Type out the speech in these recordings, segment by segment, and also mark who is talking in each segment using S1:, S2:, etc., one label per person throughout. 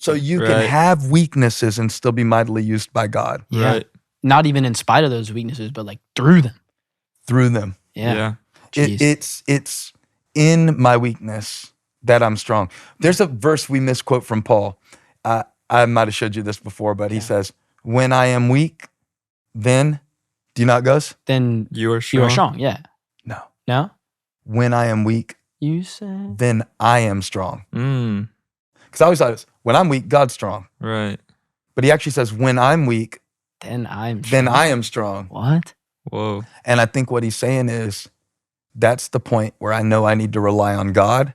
S1: So you can have weaknesses and still be mightily used by God.
S2: Yeah. Right. Not even in spite of those weaknesses, but like through them.
S1: Through them.
S2: Yeah.
S1: It's in my weakness that I'm strong. There's a verse we misquote from Paul. I might have showed you this before, but he says, when I am weak, then, do you know how it goes?
S2: Then
S3: you are strong.
S2: You are strong, yeah.
S1: No.
S2: No?
S1: When I am weak,
S2: you said,
S1: then I am strong.
S3: Mm.
S1: Because I always thought it was, when I'm weak, God's strong.
S3: Right.
S1: But he actually says, when I'm weak,
S2: then I
S1: am strong.
S2: What?
S3: Whoa.
S1: And I think what he's saying is, that's the point where I know I need to rely on God.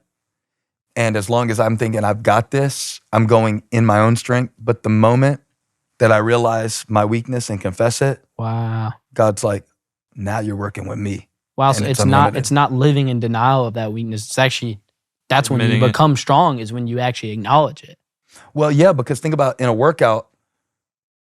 S1: And as long as I'm thinking I've got this, I'm going in my own strength. But the moment that I realize my weakness and confess it,
S2: wow,
S1: God's like, now you're working with me.
S2: Wow, so it's not living in denial of that weakness. It's actually, that's when you become strong, is when you actually acknowledge it.
S1: Well, yeah, because think about in a workout,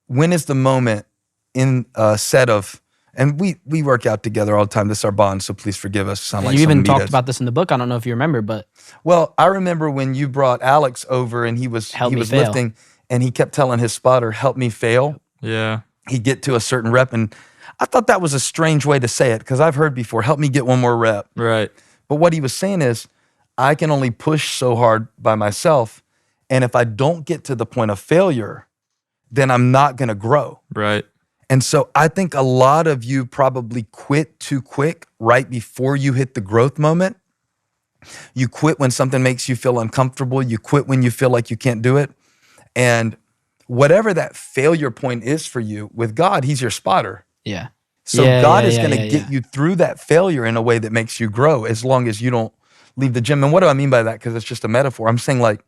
S1: when is the moment in a set of, and we work out together all the time. This is our bond, so please forgive us.
S2: You even talked about this in the book. I don't know if you remember, but.
S1: Well, I remember when you brought Alex over and he was lifting and he kept telling his spotter, help me fail.
S3: Yeah.
S1: He'd get to a certain rep, and I thought that was a strange way to say it because I've heard before, help me get one more rep.
S3: Right.
S1: But what he was saying is, I can only push so hard by myself, and if I don't get to the point of failure, then I'm not going to grow.
S3: Right.
S1: And so I think a lot of you probably quit too quick right before you hit the growth moment. You quit when something makes you feel uncomfortable. You quit when you feel like you can't do it. And whatever that failure point is for you, with God, he's your spotter.
S2: Yeah.
S1: So God is going to get you through that failure in a way that makes you grow, as long as you don't leave the gym. And what do I mean by that? Because it's just a metaphor. I'm saying, like,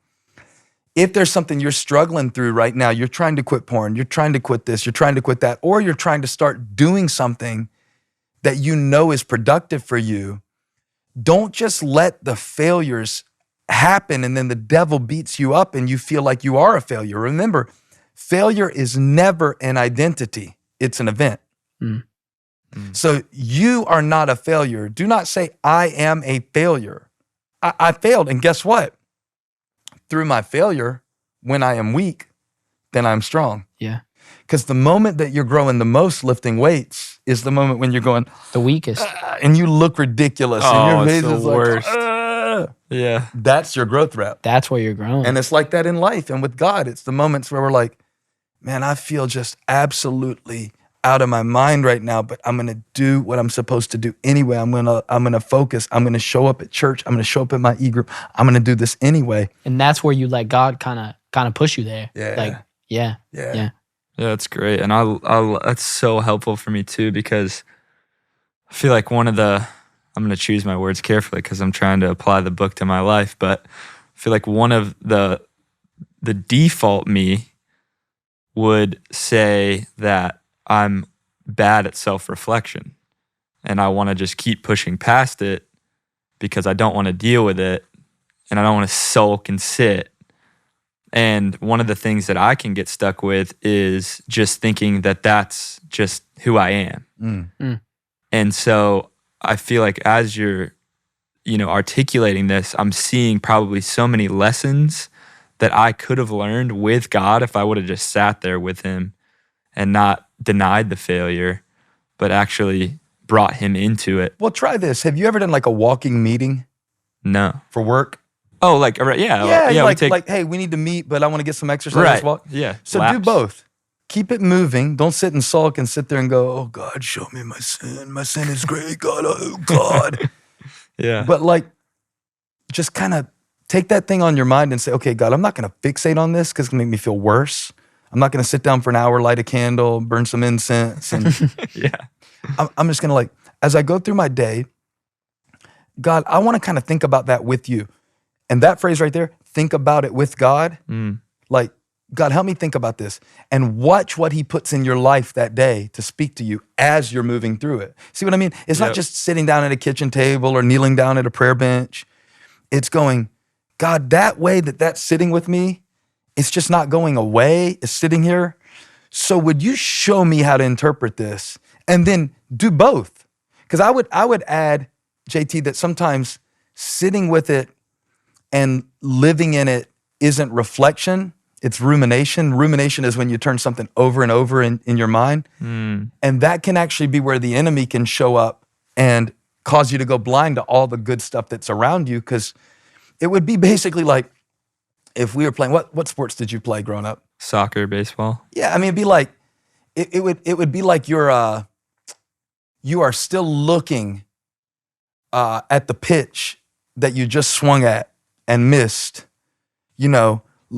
S1: if there's something you're struggling through right now, you're trying to quit porn, you're trying to quit this, you're trying to quit that, or you're trying to start doing something that you know is productive for you, don't just let the failures happen and then the devil beats you up and you feel like you are a failure. Remember, failure is never an identity, it's an event.
S2: Mm.
S1: So you are not a failure. Do not say, I am a failure. I failed, and guess what? Through my failure, when I am weak, then I'm strong.
S2: Yeah.
S1: Because the moment that you're growing the most lifting weights is the moment when you're going
S2: the weakest,
S1: and you look ridiculous, and your face is
S3: worst.
S1: Like,
S3: yeah.
S1: That's your growth rep.
S2: That's where you're growing.
S1: And it's like that in life and with God. It's the moments where we're like, man, I feel just absolutely out of my mind right now, but I'm gonna do what I'm supposed to do anyway. I'm gonna focus. I'm gonna show up at church. I'm gonna show up at my e-group. I'm gonna do this anyway.
S2: And that's where you let God kind of push you there.
S1: Yeah.
S2: Like, yeah.
S3: Yeah, that's great. And that's so helpful for me too, because I feel like I'm gonna choose my words carefully because I'm trying to apply the book to my life, but I feel like one of the default me would say that I'm bad at self-reflection and I want to just keep pushing past it because I don't want to deal with it and I don't want to sulk and sit. And one of the things that I can get stuck with is just thinking that that's just who I am.
S2: Mm.
S3: And so I feel like as you're, articulating this, I'm seeing probably so many lessons that I could have learned with God if I would have just sat there with him and not denied the failure, but actually brought him into it.
S1: Well, try this. Have you ever done like a walking meeting?
S3: No.
S1: For work?
S3: Oh, like, yeah.
S1: Yeah, like, hey, we need to meet, but I want to get some exercise.
S3: Right.
S1: Walk.
S3: Yeah.
S1: So do both. Keep it moving. Don't sit and sulk and sit there and go, oh, God, show me my sin. My sin is great, God. Oh, God.
S3: Yeah.
S1: But like, just kind of take that thing on your mind and say, okay, God, I'm not going to fixate on this because it's going to make me feel worse. I'm not going to sit down for an hour, light a candle, burn some incense. And
S3: yeah.
S1: I'm just going to as I go through my day, God, I want to kind of think about that with you. And that phrase right there, think about it with God. Like, God, help me think about this and watch what he puts in your life that day to speak to you as you're moving through it. See what I mean? It's not just sitting down at a kitchen table or kneeling down at a prayer bench. It's going, God, that way that's sitting with me, it's just not going away. It's sitting here. So would you show me how to interpret this? And then do both. Because I would add, JT, that sometimes sitting with it and living in it isn't reflection, It's rumination. Rumination is when you turn something over and over in your mind. And that can actually be where the enemy can show up and cause you to go blind to all the good stuff that's around you. Because it would be basically like if we were playing, what sports did you play growing up?
S3: Soccer, baseball.
S1: Yeah, I mean, it'd be like, it would be like you are still looking at the pitch that you just swung at and missed,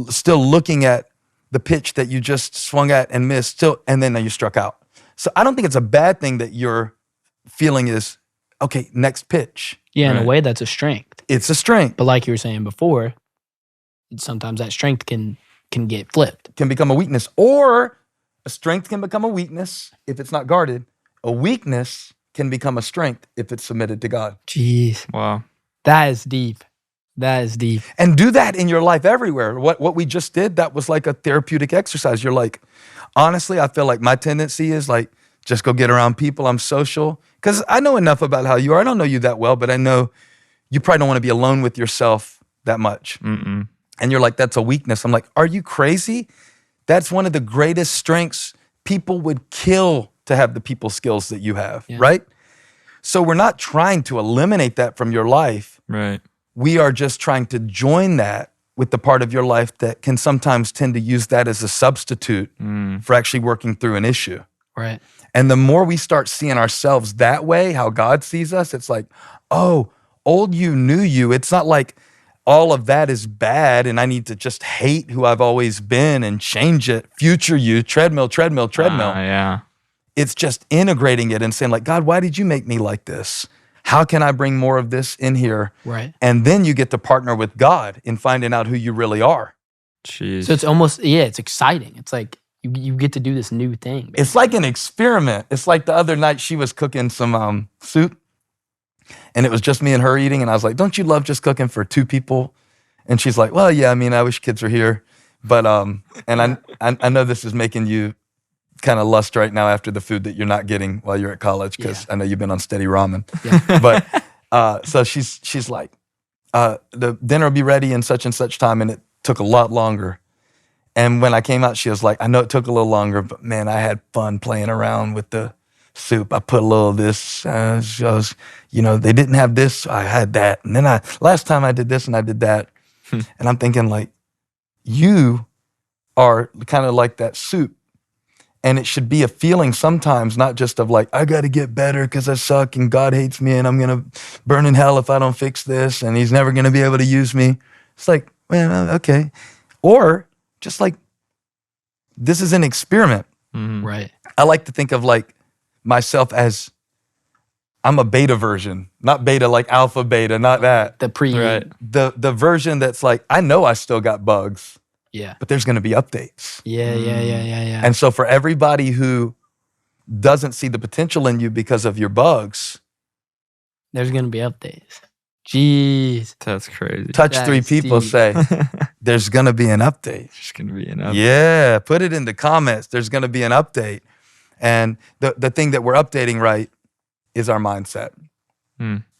S1: still looking at the pitch that you just swung at and missed, and then you struck out. So I don't think it's a bad thing that your feeling is, okay, next pitch.
S2: Yeah, in a way, that's a strength.
S1: It's a strength.
S2: But like you were saying before, sometimes that strength can get flipped.
S1: Can become a weakness. Or a strength can become a weakness if it's not guarded. A weakness can become a strength if it's submitted to God.
S2: Jeez.
S3: Wow.
S2: That is deep. That is deep.
S1: And do that in your life everywhere. What we just did, that was like a therapeutic exercise. You're like, honestly, I feel like my tendency is like, just go get around people. I'm social. Because I know enough about how you are. I don't know you that well, but I know you probably don't want to be alone with yourself that much.
S3: Mm-mm.
S1: And you're like, that's a weakness. I'm like, are you crazy? That's one of the greatest strengths. People would kill to have the people skills that you have, right? So we're not trying to eliminate that from your life.
S3: Right.
S1: We are just trying to join that with the part of your life that can sometimes tend to use that as a substitute for actually working through an issue.
S2: Right.
S1: And the more we start seeing ourselves that way, how God sees us, it's like, oh, old you, new you. It's not like all of that is bad and I need to just hate who I've always been and change it. Future you, treadmill.
S3: Yeah.
S1: It's just integrating it and saying like, God, why did you make me like this? How can I bring more of this in here?
S2: Right.
S1: And then you get to partner with God in finding out who you really are.
S3: Jeez.
S2: So it's almost, it's exciting. It's like you get to do this new thing. Basically.
S1: It's like an experiment. It's like the other night she was cooking some soup and it was just me and her eating. And I was like, don't you love just cooking for two people? And she's like, well, yeah, I mean, I wish kids were here. But, and I know this is making you kind of lust right now after the food that you're not getting while you're at college, because I know you've been on steady ramen. Yeah. But so she's like, the dinner will be ready in such and such time, and it took a lot longer. And when I came out, she was like, I know it took a little longer, but man, I had fun playing around with the soup. I put a little of this. They didn't have this, so I had that. And then last time I did this and I did that. And I'm thinking like, you are kind of like that soup. And it should be a feeling sometimes, not just of like, I got to get better because I suck and God hates me and I'm going to burn in hell if I don't fix this and he's never going to be able to use me. It's like, well, okay. Or just like, this is an experiment.
S2: Mm-hmm. Right.
S1: I like to think of like myself as I'm a beta version, not beta like alpha, beta, not that.
S2: The pre.
S3: Right.
S1: The version that's like, I know I still got bugs.
S2: Yeah.
S1: But there's going to be updates.
S2: Yeah.
S1: And so for everybody who doesn't see the potential in you because of your bugs,
S2: there's going to be updates. Jeez.
S3: That's crazy.
S1: Touch three people, say, there's going to be an update.
S3: There's going to be an update.
S1: Yeah. Put it in the comments. There's going to be an update. And the thing that we're updating right is our mindset.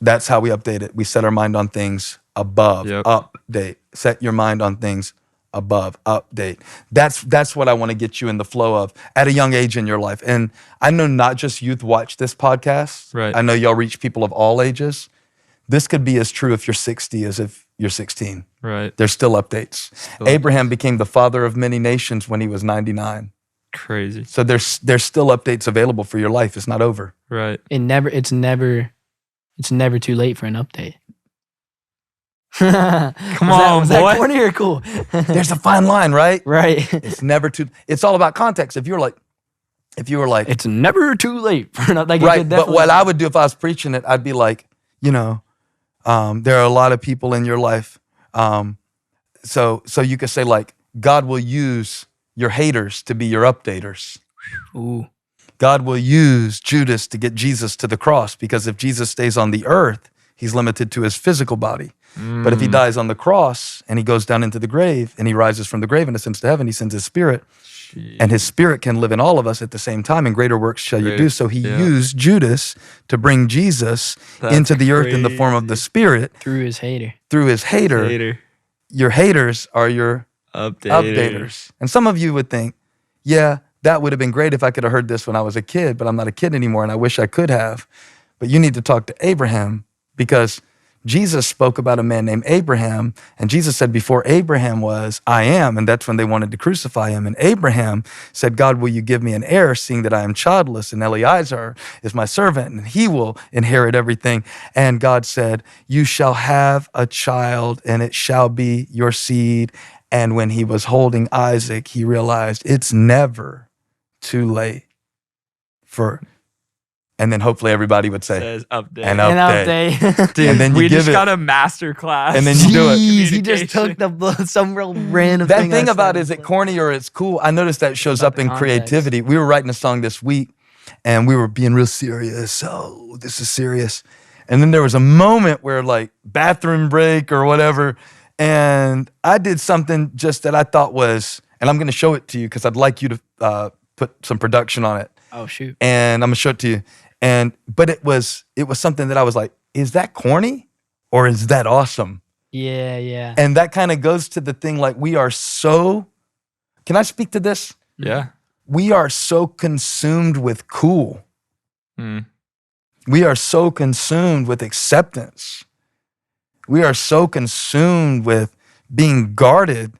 S1: That's how we update it. We set our mind on things above, update. Set your mind on things above, update. That's what I want to get you in the flow of at a young age in your life. And I know not just youth watch this podcast.
S3: Right.
S1: I know y'all reach people of all ages. This could be as true if you're 60 as if you're 16.
S3: Right.
S1: There's still updates. Abraham became the father of many nations when he was 99.
S3: Crazy.
S1: So there's still updates available for your life. It's not over.
S3: Right.
S2: It's never too late for an update.
S3: Come on,
S2: was
S3: boy.
S2: that corny or cool?
S1: There's a fine line, right?
S2: Right.
S1: It's never too. It's all about context. If you were like,
S2: it's never too late for an update.
S1: Right. But what I would do if I was preaching it, I'd be like, there are a lot of people in your life. So you could say like, God will use your haters to be your updaters.
S2: Ooh.
S1: God will use Judas to get Jesus to the cross, because if Jesus stays on the earth, he's limited to his physical body. But if he dies on the cross and he goes down into the grave and he rises from the grave and ascends to heaven, he sends his spirit. Jeez. And his spirit can live in all of us at the same time, and greater works shall you do. So he used Judas to bring Jesus into the earth in the form of the spirit.
S2: Through his hater.
S1: Your haters are your Updaters. And some of you would think, yeah, that would have been great if I could have heard this when I was a kid, but I'm not a kid anymore and I wish I could have. But you need to talk to Abraham, because Jesus spoke about a man named Abraham, and Jesus said, before Abraham was, I am, and that's when they wanted to crucify him. And Abraham said, God, will you give me an heir, seeing that I am childless, and Eliezer is my servant, and he will inherit everything. And God said, you shall have a child, and it shall be your seed. And when he was holding Isaac, he realized it's never too late for... And then hopefully everybody would say,
S3: Says update.
S1: An update.
S3: Dude,
S1: And then you
S3: we
S1: give
S3: just
S1: it.
S3: got a master class.
S1: And then you do it.
S2: Jeez, he just took some real random
S1: That
S2: thing.
S1: thing
S2: I
S1: about
S2: said.
S1: is it corny or it's cool? I noticed that shows
S2: About
S1: up
S2: the
S1: in
S2: context.
S1: creativity. We were writing a song this week and we were being real serious. Oh, this is serious. And then there was a moment where, like, bathroom break or whatever, and I did something just that I thought was, and I'm going to show it to you because I'd like you to put some production on it.
S2: Oh shoot.
S1: And I'm gonna show it to you. But it was something that I was like, is that corny or is that awesome?
S2: Yeah.
S1: And that kind of goes to the thing, like, we are so, can I speak to this?
S3: Yeah.
S1: We are so consumed with cool.
S3: Mm.
S1: We are so consumed with acceptance. We are so consumed with being guarded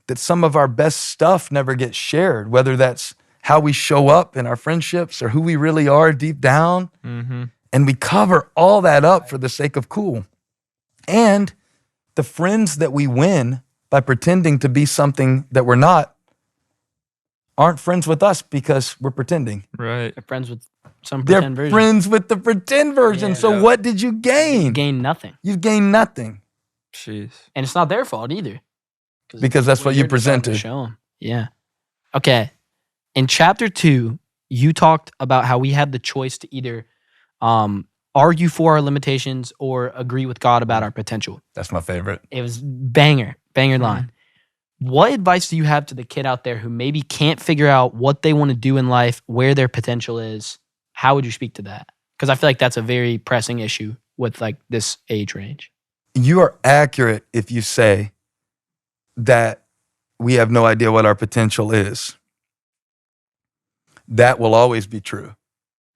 S1: that some of our best stuff never gets shared, whether that's how we show up in our friendships or who we really are deep down.
S3: Mm-hmm.
S1: And we cover all that up for the sake of cool. And the friends that we win by pretending to be something that we're not aren't friends with us because we're pretending.
S3: Right.
S2: They're friends with some
S1: They're
S2: pretend version.
S1: friends with the pretend version.
S2: Yeah.
S1: So
S3: Yeah.
S1: what did you gain?
S2: Gain nothing,
S1: You've gained nothing.
S3: Jeez.
S2: and it's not their fault either.
S1: Because that's what you
S2: you're just trying to
S1: presented.
S2: Show 'em. Yeah. Okay. In chapter 2, you talked about how we had the choice to either argue for our limitations or agree with God about our potential.
S1: That's my favorite.
S2: It was banger line. What advice do you have to the kid out there who maybe can't figure out what they want to do in life, where their potential is? How would you speak to that? Because I feel like that's a very pressing issue with, like, this age range.
S1: You are accurate if you say that we have no idea what our potential is. That will always be true.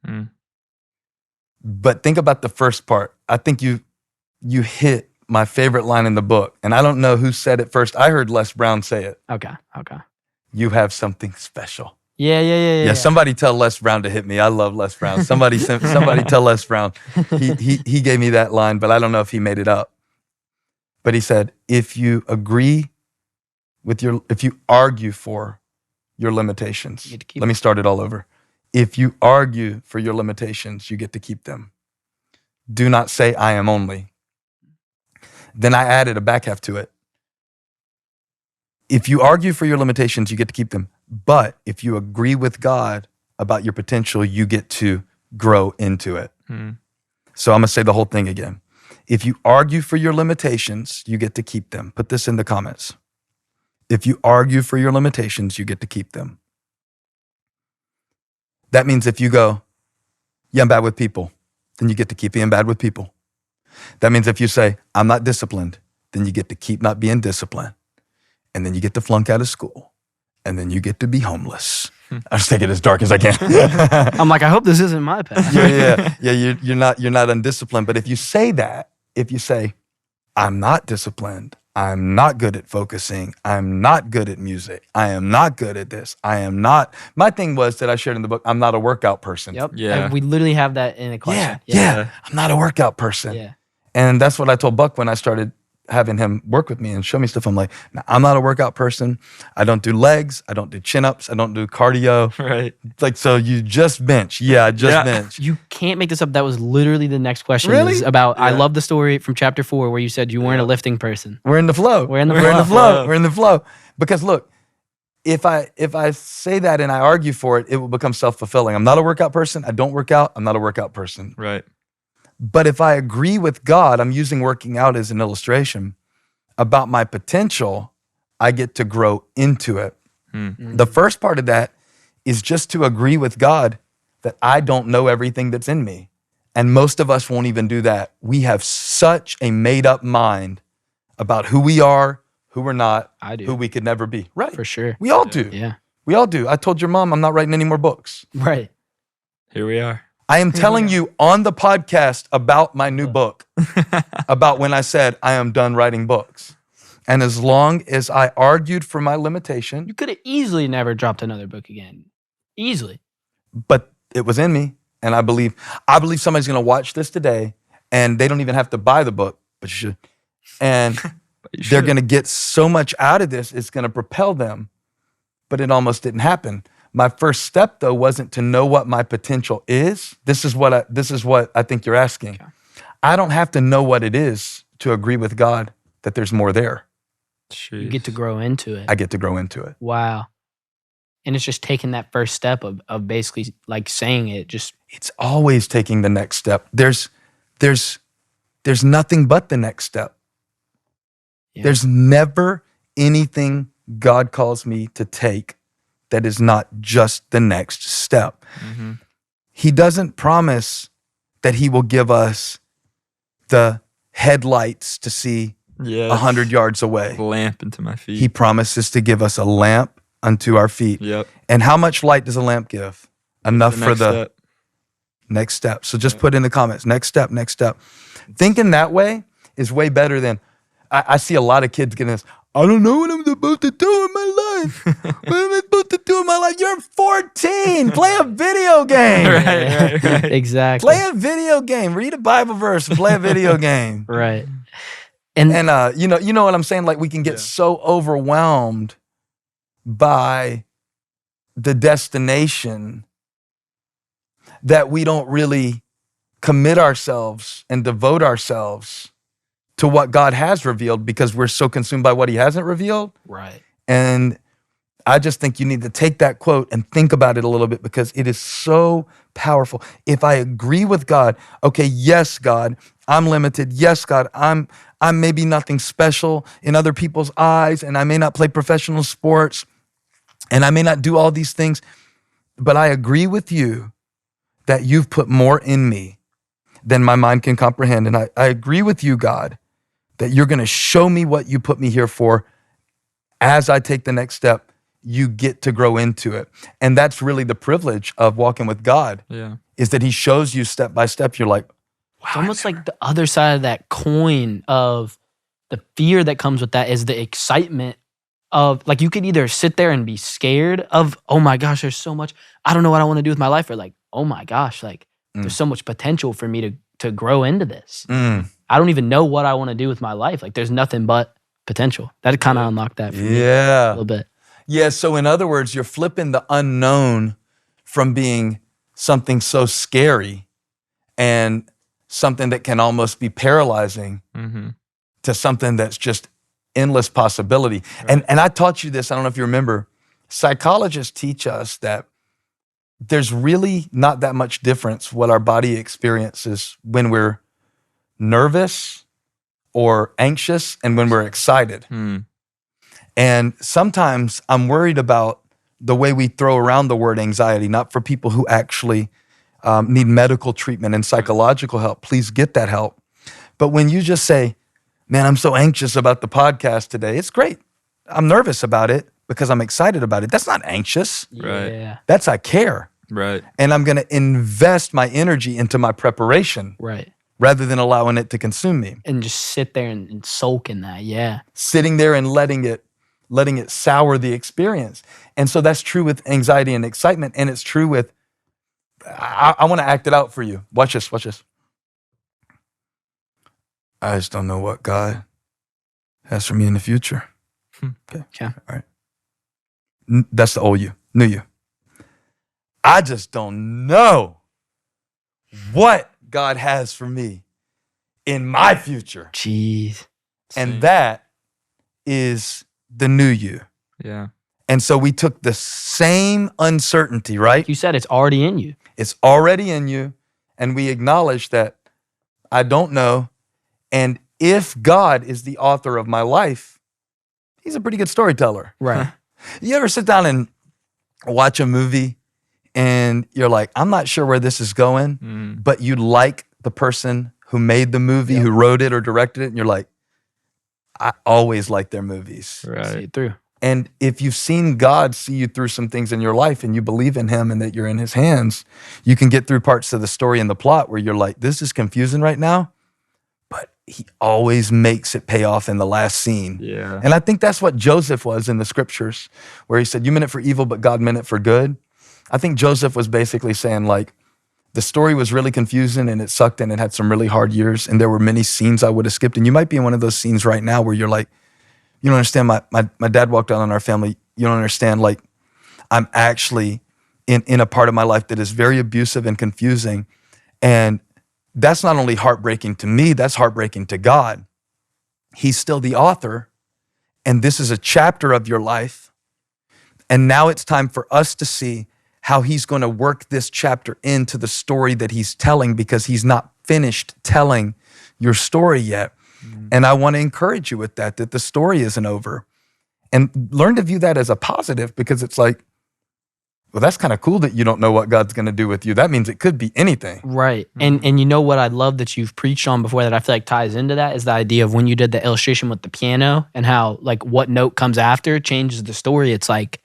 S3: Mm.
S1: But think about the first part. I think you hit my favorite line in the book. And I don't know who said it first. I heard Les Brown say it.
S2: Okay.
S1: You have something special.
S2: Yeah.
S1: Yeah, somebody tell Les Brown to hit me. I love Les Brown. Somebody tell Les Brown. He gave me that line, but I don't know if he made it up. But he said, if you argue for your limitations.
S2: You get to keep
S1: Let me start it all over. If you argue for your limitations, you get to keep them. Do not say I am only. Then I added a back half to it. If you argue for your limitations, you get to keep them. But if you agree with God about your potential, you get to grow into it.
S3: Mm.
S1: So I'm going to say the whole thing again. If you argue for your limitations, you get to keep them. Put this in the comments. If you argue for your limitations, you get to keep them. That means if you go, yeah, I'm bad with people, then you get to keep being bad with people. That means if you say, I'm not disciplined, then you get to keep not being disciplined. And then you get to flunk out of school. And then you get to be homeless. I just take it as dark as I can.
S2: I'm like, I hope this isn't my path.
S1: Yeah. You're not undisciplined. But if you say that, if you say, I'm not disciplined, I'm not good at focusing, I'm not good at music, I am not good at this, I am not. My thing was that I shared in the book, I'm not a workout person.
S2: Yep.
S3: Yeah.
S2: And we literally have that in a question.
S1: Yeah. I'm not a workout person.
S2: Yeah.
S1: And that's what I told Buck when I started having him work with me and show me stuff. I'm like, nah, I'm not a workout person. I don't do legs. I don't do chin-ups. I don't do cardio.
S3: Right.
S1: Like, so you just bench. Yeah, I just bench.
S2: You can't make this up. That was literally the next question.
S1: Really?
S2: Is about, I
S3: Yeah.
S2: love the story from chapter 4 where you said you weren't a lifting person.
S1: We're in the flow.
S2: We're in the
S1: We're in the
S2: flow.
S1: flow. We're in the flow. Because look, if I say that and I argue for it, it will become self-fulfilling. I'm not a workout person. I don't work out. I'm not a workout person.
S3: Right.
S1: But if I agree with God, I'm using working out as an illustration about my potential, I get to grow into it. The first part of that is just to agree with God that I don't know everything that's in me. And most of us won't even do that. We have such a made up mind about who we are, who we're not,
S2: I do.
S1: who we could never be. Right.
S2: For sure.
S1: We all do.
S2: Yeah.
S1: We all do. I told your mom I'm not writing any more books.
S2: Right.
S3: Here we are.
S1: I am telling you on the podcast about my new book, about when I said I am done writing books. And as long as I argued for my limitation,
S2: You could have easily never dropped another book again. Easily.
S1: but it was in me, and I believe somebody's going to watch this today, and they don't even have to buy the book, but you should. And they're going to get so much out of this, it's going to propel them. But it almost didn't happen. My first step, though, wasn't to know what my potential is. This is what I think you're asking.
S2: Okay.
S1: I don't have to know what it is to agree with God that there's more there.
S2: You get to grow into it.
S1: I get to grow into it.
S2: Wow. And it's just taking that first step of basically like saying it. Just
S1: It's always taking the next step. There's nothing but the next step.
S2: Yeah.
S1: There's never anything God calls me to take that is not just the next step.
S3: Mm-hmm.
S1: He doesn't promise that he will give us the headlights to see 100 yards away.
S3: Lamp into my feet.
S1: He promises to give us a lamp unto our feet.
S3: Yep.
S1: And how much light does a lamp give? Enough for the
S3: step.
S1: next step. So just put in the comments, next step, next step. Thinking that way is way better than, I see a lot of kids getting this, I don't know what I'm supposed to do in my life. What am I supposed to do in my life? You're 14. Play a video game.
S3: Right.
S2: exactly.
S1: Play a video game. Read a Bible verse and play a video game.
S2: Right. And
S1: And you know what I'm saying? Like we can get so overwhelmed by the destination that we don't really commit ourselves and devote ourselves to what God has revealed because we're so consumed by what he hasn't revealed.
S2: right.
S1: And I just think you need to take that quote and think about it a little bit because it is so powerful. If I agree with God, okay, yes, God, I'm limited. Yes, God, I'm maybe nothing special in other people's eyes, and I may not play professional sports, and I may not do all these things, but I agree with you that you've put more in me than my mind can comprehend. And I agree with you, God, that you're going to show me what you put me here for. As I take the next step, you get to grow into it. And that's really the privilege of walking with God,
S3: Yeah.
S1: is that he shows you step by step. You're like, wow.
S2: It's almost like the other side of that coin of the fear that comes with that is the excitement of, like, you could either sit there and be scared of, oh my gosh, there's so much, I don't know what I want to do with my life, or like, oh my gosh, like there's so much potential for me to grow into this. I don't even know what I want to do with my life. Like there's nothing but potential. That kind of unlocked that for me a little bit.
S1: Yeah, so in other words, you're flipping the unknown from being something so scary and something that can almost be paralyzing to something that's just endless possibility. Right. And I taught you this, I don't know if you remember, psychologists teach us that there's really not that much difference what our body experiences when we're nervous or anxious and when we're excited. And sometimes I'm worried about the way we throw around the word anxiety, not for people who actually need medical treatment and psychological help. Please get that help. But when you just say, man, I'm so anxious about the podcast today, it's great. I'm nervous about it because I'm excited about it. That's not anxious.
S3: Right.
S2: Yeah.
S1: That's I care.
S3: Right.
S1: And I'm going to invest my energy into my preparation.
S2: Right.
S1: Rather than allowing it to consume me.
S2: And just sit there and soak in that. Yeah.
S1: Sitting there and letting it sour the experience. And so that's true with anxiety and excitement. And it's true with, I want to act it out for you. Watch this. I just don't know what God has for me in the future. Okay. All right. That's the old you, new you. I just don't know what God has for me in my future.
S2: Jeez.
S1: And that is the new you.
S3: Yeah.
S1: And so we took the same uncertainty, right?
S2: You said it's already in you.
S1: It's already in you. And we acknowledge that I don't know. And if God is the author of my life, he's a pretty good storyteller.
S2: Right.
S1: You ever sit down and watch a movie and you're like, I'm not sure where this is going, but you like the person who made the movie, who wrote it or directed it, and you're like, I always like their movies.
S2: See
S3: Right.
S2: it through.
S1: And if you've seen God see you through some things in your life and you believe in him and that you're in his hands, you can get through parts of the story and the plot where you're like, this is confusing right now, but he always makes it pay off in the last scene.
S3: Yeah.
S1: And I think that's what Joseph was in the scriptures, where he said, you meant it for evil, but God meant it for good. I think Joseph was basically saying, like, the story was really confusing and it sucked and it had some really hard years and there were many scenes I would have skipped. And you might be in one of those scenes right now where you're like, you don't understand, my dad walked out on our family. You don't understand, like, I'm actually in a part of my life that is very abusive and confusing. And that's not only heartbreaking to me, that's heartbreaking to God. He's still the author, and this is a chapter of your life. And now it's time for us to see how he's going to work this chapter into the story that he's telling, because he's not finished telling your story yet. And I want to encourage you with that the story isn't over. And learn to view that as a positive, because it's like, well, that's kind of cool that you don't know what God's going to do with you. That means it could be anything.
S2: Right. And you know what I love that you've preached on before that I feel like ties into that is the idea of when you did the illustration with the piano and how, like, what note comes after changes the story. It's like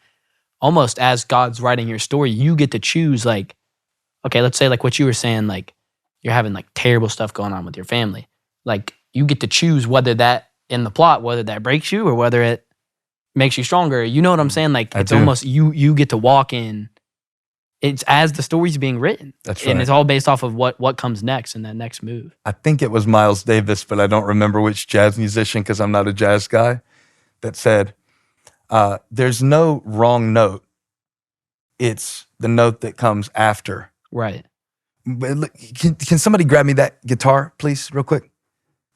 S2: almost as God's writing your story, you get to choose, like, okay, let's say like what you were saying, like you're having like terrible stuff going on with your family. Like, you get to choose whether that in the plot, whether that breaks you or whether it makes you stronger. You know what I'm saying? Like, it's almost you get to walk in. It's as the story's being written.
S1: That's right.
S2: And it's all based off of what comes next in that next move.
S1: I think it was Miles Davis, but I don't remember which jazz musician because I'm not a jazz guy, that said, there's no wrong note. It's the note that comes after.
S2: Right.
S1: But look, can somebody grab me that guitar, please, real quick?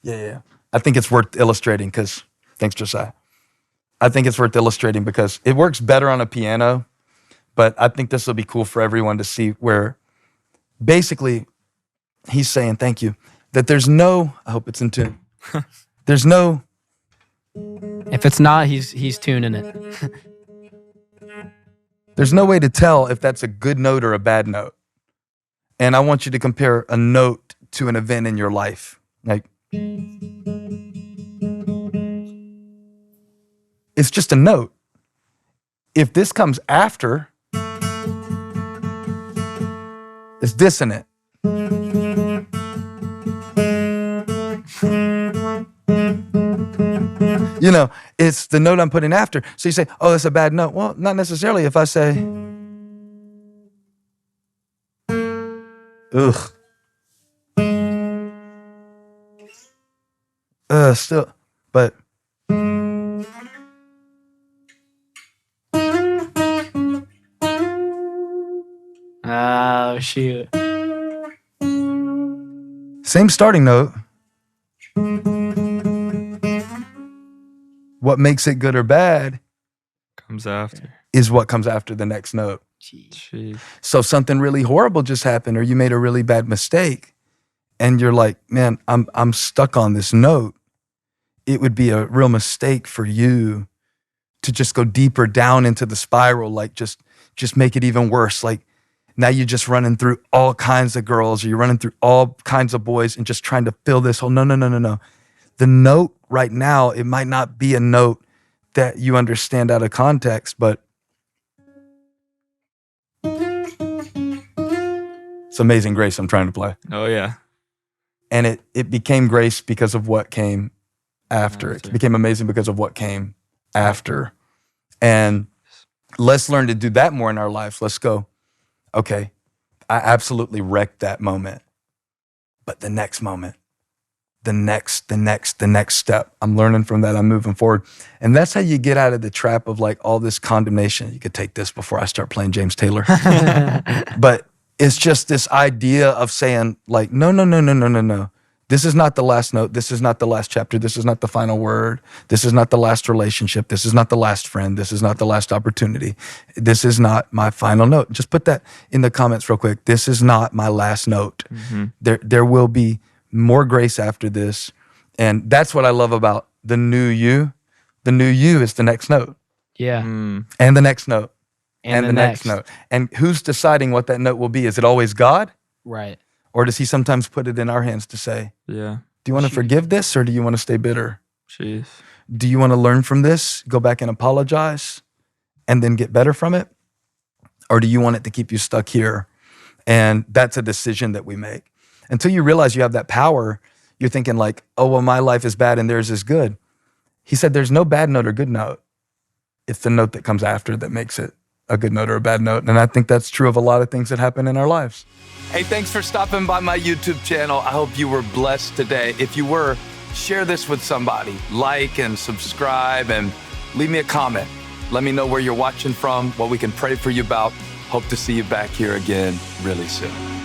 S1: Yeah. I think it's worth illustrating because, thanks, Josiah. I think it's worth illustrating because it works better on a piano, but I think this will be cool for everyone to see, where basically he's saying, thank you, that there's no, I hope it's in tune. There's no.
S2: If it's not, he's tuning it.
S1: There's no way to tell if that's a good note or a bad note. And I want you to compare a note to an event in your life. Like, it's just a note. If this comes after, it's dissonant. You know, it's the note I'm putting after. So you say, oh, that's a bad note. Well, not necessarily. If I say, ugh. Still, but.
S2: Oh, shoot.
S1: Same starting note. What makes it good or bad
S3: Comes after.
S1: is what comes after the next note.
S3: Jeez.
S1: So something really horrible just happened, or you made a really bad mistake, and you're like, man, I'm stuck on this note. It would be a real mistake for you to just go deeper down into the spiral, like just make it even worse. Like, now you're just running through all kinds of girls, or you're running through all kinds of boys and just trying to fill this hole. No. The note right now, it might not be a note that you understand out of context, but it's Amazing Grace I'm trying to play.
S3: Oh, yeah.
S1: And it became grace because of what came after. It became amazing because of what came after. And let's learn to do that more in our lives. Let's go, okay, I absolutely wrecked that moment. But the next moment, the next step, I'm learning from that, I'm moving forward. And that's how you get out of the trap of like all this condemnation. You could take this before I start playing James Taylor. But it's just this idea of saying like, no. This is not the last note. This is not the last chapter. This is not the final word. This is not the last relationship. This is not the last friend. This is not the last opportunity. This is not my final note. Just put that in the comments real quick. This is not my last note. Mm-hmm. There will be more grace after this. And that's what I love about the new you. The new you is the next note.
S2: Yeah.
S1: And the next note. And the next note. And who's deciding what that note will be? Is it always God?
S2: Right.
S1: Or does he sometimes put it in our hands to say,
S3: yeah,
S1: do you want to forgive this or do you want to stay bitter?
S3: Jeez.
S1: Do you want to learn from this, go back and apologize, and then get better from it? Or do you want it to keep you stuck here? And that's a decision that we make. Until you realize you have that power, you're thinking like, oh, well, my life is bad and theirs is good. He said there's no bad note or good note. It's the note that comes after that makes it a good note or a bad note. And I think that's true of a lot of things that happen in our lives. Hey, thanks for stopping by my YouTube channel. I hope you were blessed today. If you were, share this with somebody. Like and subscribe and leave me a comment. Let me know where you're watching from, what we can pray for you about. Hope to see you back here again really soon.